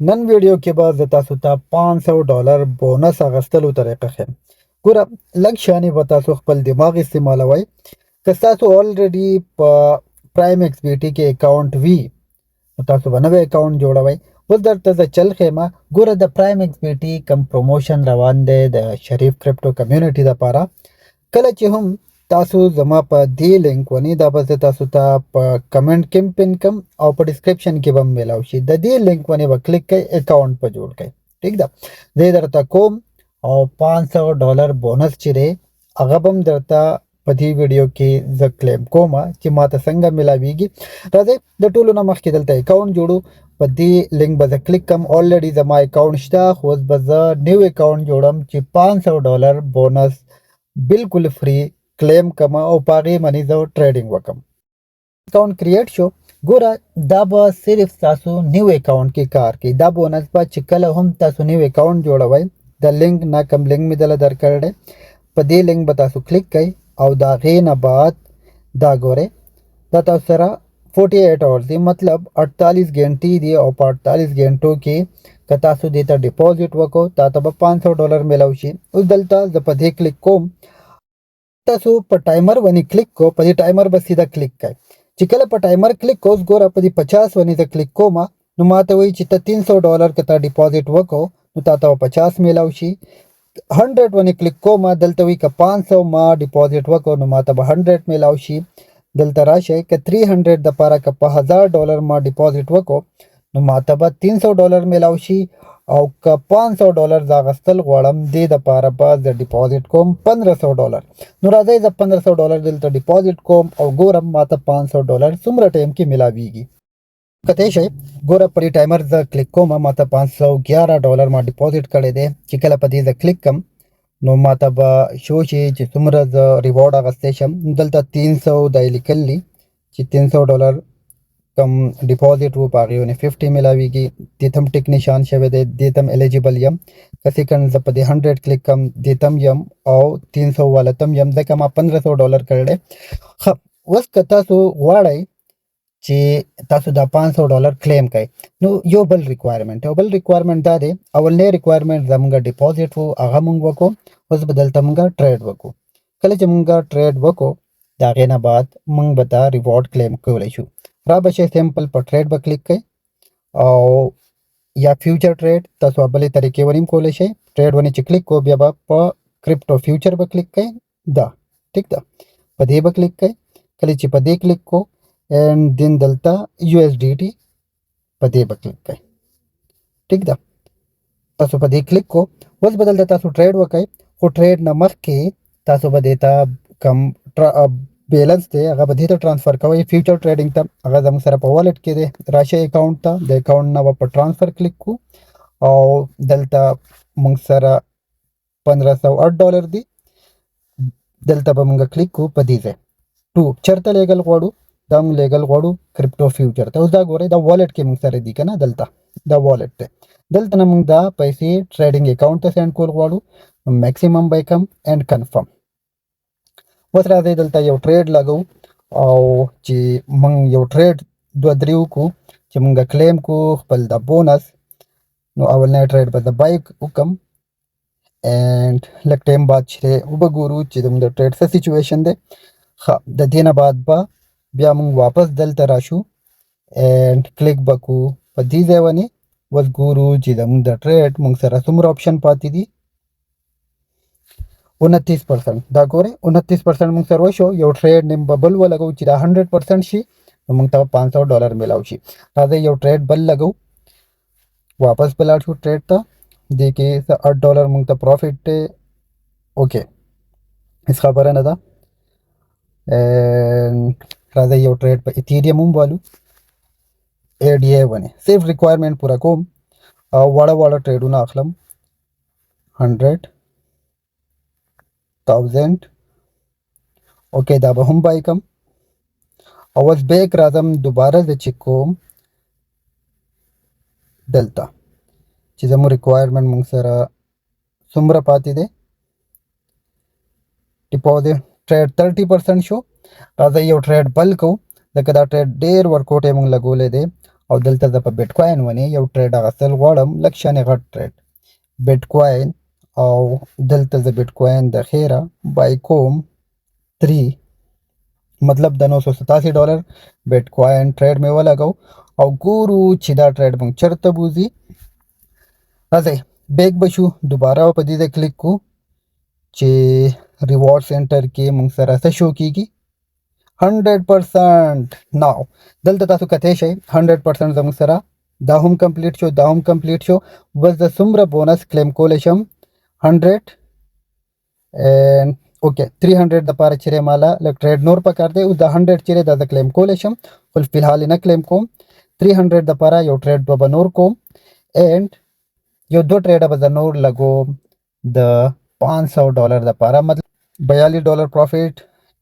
نن ویډیو کې به زه تاسو ته $500 بونس اخیستلو طریقه ښیم. ګوره لږ شانې به تاسو خپل دماغ استعمالوئ. که ستاسو الریډي په پرایم ایکس بی ټي کې اکاؤنٹ وي نو تاسو به نوی اکاؤنٹ جوړوئ. اوس درته زه چل ښیمه. ګوره د پرایم ایکس بی ټي کم پروموشن روان دی د شریف کرپټو کمیونټي دپاره. کله چې هم تاسو زما په دې لینک ونی دا به زه تاسو ته په کمنټ کې پن کم او په ډسکرپشن کې به میلاو شي. د دې لینک ونی به کلیک کړئ اکاؤنٹ په جوړ کړئ. ٹھیک ده، زه درته کوم او $500 بونس چې دی هغه به هم درته په دې ویډیو کې زه کلیم کوم چې ماته څنګه میلاویږي. راځئ د ټولو نه مخکې دلته اکاؤنٹ جوړو. په دې لینک به زه کلیک کم. الریډي زما اکاؤنٹ شته خو اوس به زه نیو اکاؤنٹ جوړم چې $500 بونس بالکل فری کلیم کما او پاغي منی زو ټریډنګ وکم. اکاؤنٹ کریټ شو. ګوره دا به صرف تاسو نیو اکاؤنٹ کې کار کوي. دا بونس به چې کله هم تاسو نیو اکاؤنٹ جوړوئ د لینک نه کم لینک می دله درکړی په دې لینک به تاسو کلیک کړئ او دا غې نه بعد دا ګوره دا تاسو سره 48 اورز دی، مطلب 48 غنټې دی او په 48 غنټو کې که تاسو دې ته ډیپوزټ وکړو تا ته به $500 میلاو شي. اوس دلته زه په دې کلیک کوم. تاسو په ټایمر ونی کلیک کو، په دې ټایمر به سیده کلیک کړئ. چې کله په ټایمر کلیک کوس ګوره په دې 50 ونی زه کلیک کوم نو ماته وایي چې ته $300 که تا ډیپوزټ وکړو نو تا ته 50 میلاو شي. 100 ونی کلیک کوم دلته وایي که 500 ما ډیپوزټ وکړو نو ماته به 100 میلاو شي. دلته راشئ که 300 دپاره که په $1000 ما ډیپوزټ وکړو نو ماته به $300 میلاو شي. او که $500 زه اخیستل غواړم دې دپاره به زه ډیپوزټ کوم $1500. نو راځئ زه $1500 دلته ډیپوزټ کوم او ګورم ماته $500 څومره ټایم کې میلاویږي. کتی شئ ګوره په دې ټایمر زه کلیک کوم ماته $511 ما ډیپوزټ کړی دی. چې کله په دې زه کلیک کم نو ماته به شو شي چې څومره زه ریوارډ اخیستی شم. دلته 300 دی لیکل دي چې $300 کم ډیپوزټ و په هغې ونې 50 میلاویږي. دې ته هم ټیک نشان شوی دی، دې ته هم الیجیبل یم. که سیکنډ زه په دې 100 کلیک کم دې ته هم یم او 300 والا ته هم یم ځکه ما $1500 کړی دی. ښه اوس که تاسو غواړئ چې تاسو دا $500 کلیم کړئ نو یو بل ریکوایرمنټ دا دی. اولنی ریکوایرمنټ زموږ ډیپوزټ و هغه موږ وکړو. اوس به دلته موږ ټریډ وکړو. کله چې موږ ټریډ وکړو د هغې نه بعد موږ به دا ریوارډ کلیم کولی شو. را به شئ سمپل په ټریډ به کلیک کړئ او یا فیوچر ټریډ تاسو بلې طریقې ونیم کولی شئ. ټریډ ونې چې کلیک کو بیا به په کرپټو فیوچر به کلیک کړئ. دا ټیک ده، په دې به کلیک کړئ. کله چې په دې کلیک کو اینڈ دین دلته USDT په دې به کلیک کړئ. ټیک ده، تاسو په دې کلیک کو. اوس به دلته تاسو ټریډ وکړئ خو ټریډ نه مخکې تاسو به دې ته کم بیلنس دی هغه به دې ته ټرانسفر کوئ فیوچر ټریډنګ ته. هغه زموږ سره په والټ کې دی. راشئ اکاؤنٹ ته، د اکاؤنٹ نه به په ټرانسفر کلیک کو او دلته موږ سره $1508 دی. دلته به موږ کلیک کو په دې ځای ټو چېرته لیږل غواړو دا موږ لیږل غواړو کرپټو فیوچر ته. اوس دا ګورئ دا والټ کې موږ سره دي که نه، دلته دا والټ دی. دلته نه موږ دا پیسې ټریډنګ اکاؤنٹ ته سینډ کول غواړو. میکسیمم به کم اینډ کنفرم. اوس راځئ دلته یو ټریډ لګو او چې موږ یو ټریډ 2-3 وکړو چې موږ کلیم کو خپل د بونس. نو اولنی ټریډ به زه بای وکړم اینډ لږ ټایم بعد چې وبګورو چې زموږ د ټریډ څه سچویشن دی. ښه د دې نه بعد به بیا موږ واپس دلته راشو اینډ کلیک به کوو په دې ځای ونې. اوس ګورو چې زموږ د ټریډ موږ سره څومره آپشن پاتې دي. 29%. دا ګورئ 29% موږ سره وشو. یو ټریډ نیم به بل ولګو چې دا 100% شي نو موږ ته $500 میلاو شي. راځئ یو ټریډ بل لګو، واپس به لاړ شو ټریډ ته. دې کې $8 موږ ته پروفیټ دی. اوکې هېڅ خبره نه ده. راځئ یو ټریډ په ایتیریم هم والو. ADA ونې صرف ریکوایرمنټ پوره کوم او واړه واړه ټریډونه اخلم. 100,000 اوکې دا به هم بای کم. او اوس بیک راځم دوباره زه چک کوم دلته چې زموږ ریکوایرمنټ موږ سره څومره پاتې دی. ډیپوزټ ټریډ 30% شو. راځئ یو ټریډ بل کوو ځکه دا ټریډ ډېر ورکوټ یې موږ لګولی دی او دلته زه په بیټ کوین ونې یو ټریډ اخیستل غواړم، لږ شانې غټ ټریډ بیټ کوین، او دلته زه بیټ کوین د خیره بای کوم 3 مطلب د $987 بیټ کوین ټریډ مې ولګو او ګورو چې دا ټریډ مونږ چرته بوځي. راځئ بیک بشو دوباره په دې ځای کلیک کو چې ریوارډ سنټر کې مونږ سره څه شو کیږي 100%. ناو دلته تاسو کته شئ 100% زموږ سره دا هم کمپلیټ شو، دا هم کمپلیټ شو. بس د څومره بونس کلیم کولی شم 100 and اوکې 300 د پاره چیرې مالا لږ ټریډ نور پکار دی. اوس دا 100 چیرې دا د کلیم کولی شم، خو فلحال نه کلیم کوم. 300 د پاره یو ټریډ به نور کوم اینڈ یو دو ټریډه به زه نور لګوم د $500 د پاره، مطلب $42 پروفیټ،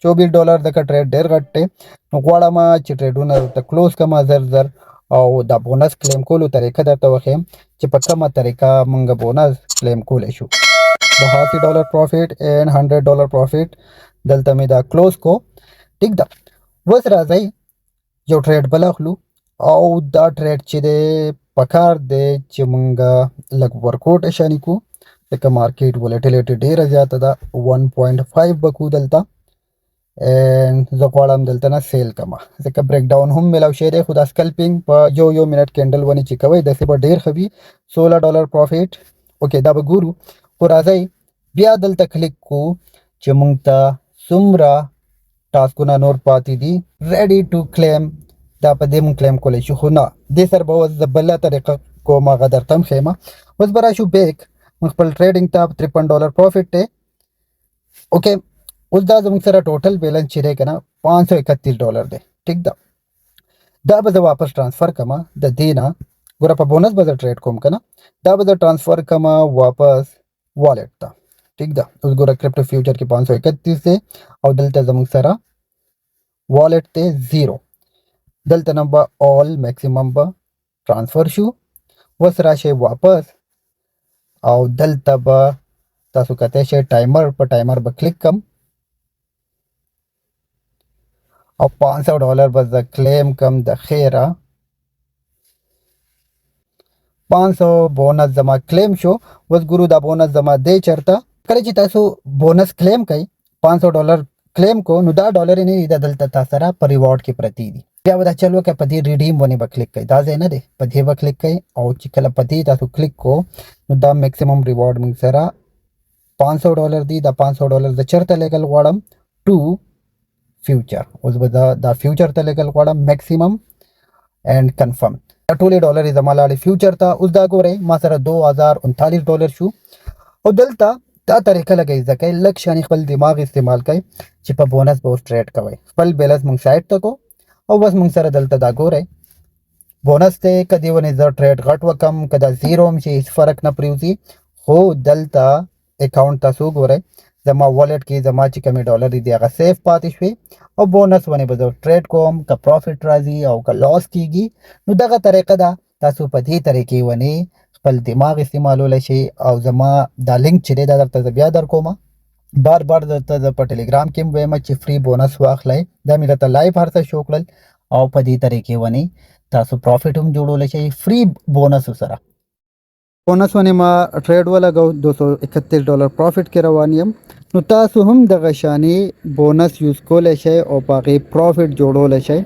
$24 د ټریډ ډیر غټ دی. نو غواړم چې ټریډونه ته کلوز کما زر زر او دا بونس کلیم کولو طریقه درته وښیم چې په کومه طریقه مونږ بونس کلیم کولی شو. $82 پروفیټ اینڈ $100 پروفیټ دلته مې دا کلوز کو. ټیک ده، اوس راځئ یو ټریډ بل اخلو او دا ټریډ چې دی پکار دی چې مونږ لږ ورکوټ شانې کو ځکه مارکیټ ولیټیلیټي ډیره زیاته ده. 1.5 به کو دلته اینڈ زه غواړم دلته نه سیل کما ځکه بریک ډاون هم میلاو شوی دی، خو دا سکلپینګ په یو منټ کینډل ونې چې کوئ داسې به ډیر ښه وي. $16 پروفیټ. اوکې دا به ګورو، خو راځئ بیا دلته کلیک کو چې مونږ ته څومره ټاسکونه نور پاتې دي ریډي ټو کلیم. دا په دې مونږ کلیم کولی شو، خو نه دې سره به اوس زه بله طریقه کوم هغه درته هم ښیم. اوس به راشو بیک مونږ خپل ټریډینګ ته $53 پروفیټ دی. اوکې اوس دا زموږ سره ټوټل بیلنس چې دی که نه $531 دی. ټیک ده، دا به زه واپس ټرانسفر کما د دې نه. ګوره په بونس به زه ټریډ کوم که نه، دا به زه ټرانسفر کما واپس والټ ته. ټیک ده، اوس ګوره کرپټو فیوچر کې 531 دی او دلته زموږ سره والټ دی 0. دلته نه به آل میکسیمم به ټرانسفر شو. اوس راشئ واپس او دلته به تاسو کتی شئ ټایمر، په ټایمر به کلیک کم او $500 به زه کلیم کم د خیره. 500 بونس زما کلیم شو. اوس ګورو دا بونس زما دی چرته. کله چې تاسو بونس کلیم کوئ $500 کلیم کو نو دا ډالر نه دی، دا دلته تاسو سره په ریوارډ کې پرتی دي. بیا به دا چلو که په دې ریډیم ونې به کلیک کوئ، دا ځای نه دی، په دې به کلیک کوئ او چې کله په دې تاسو کلیک کو نو دا میکسیمم ریوارډ موږ سره $500 دی. دا $500 زه چېرته لیږل غواړم ټو فیوچر. اوس به دا فیوچر ته لیږل غواړم میکسیمم اینڈ کنفرم. دا ټولې ډالر زما لاړې فیوچر ته. اوس دا ګورئ ما سره $2039 شو. او دلته دا طریقه لګئ زده کوئ، لږ شانې خپل دماغ استعمال کوئ چې په بونس به اوس ټریډ کوئ. خپل بیلنس موږ سایډ ته کو او بس موږ سره دلته دا ګورئ بونس دی. که دې ونې زه ټریډ غټ وکم که دا زیرو هم شي هېڅ فرق نه پرېوځي، خو دلته اکاؤنٹ تاسو ګورئ زما والټ کې زما چې کمې ډالر دي هغه سیف پاتې شوې او بونس ونې به زه ټریډ کوم. که پروفیټ راځي او که لاس کیږي نو دغه طریقه ده. تاسو په دې طریقې ونې خپل دماغ استعمالولی شئ او زما دا لینک چې دی دا درته زه بیا در کومه. بار بار درته زه په ټلیګرام کې هم ویم چې فری بونس واخلئ. دا مې درته لایف هر څه شو کړل او په دې طریقې ونې تاسو پروفیټ هم جوړولی شئ فری بونسو سره. بونس ونې ما ټریډ ولګو $231 پروفیټ کې روان یم. نو تاسو هم دغه شانې بونس یوز کولی شئ او په هغې پروفیټ جوړولی شئ.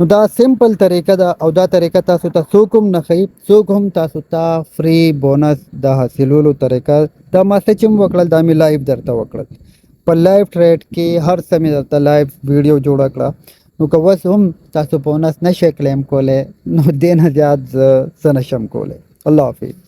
نو دا سمپل طریقه ده او دا طریقه تاسو ته څوک هم نه ښیي، څوک هم تاسو ته فری بونس د حاصلولو طریقه دا ما څه چې هم وکړل دا مې لایف درته وکړل. په لایف ټریډ کې هر څه مې درته لایف ویډیو جوړه کړه. نو که اوس هم تاسو بونس نشئ کلیم کولی نو دې نه زیات زه څه نشم کولی. الله حافظ.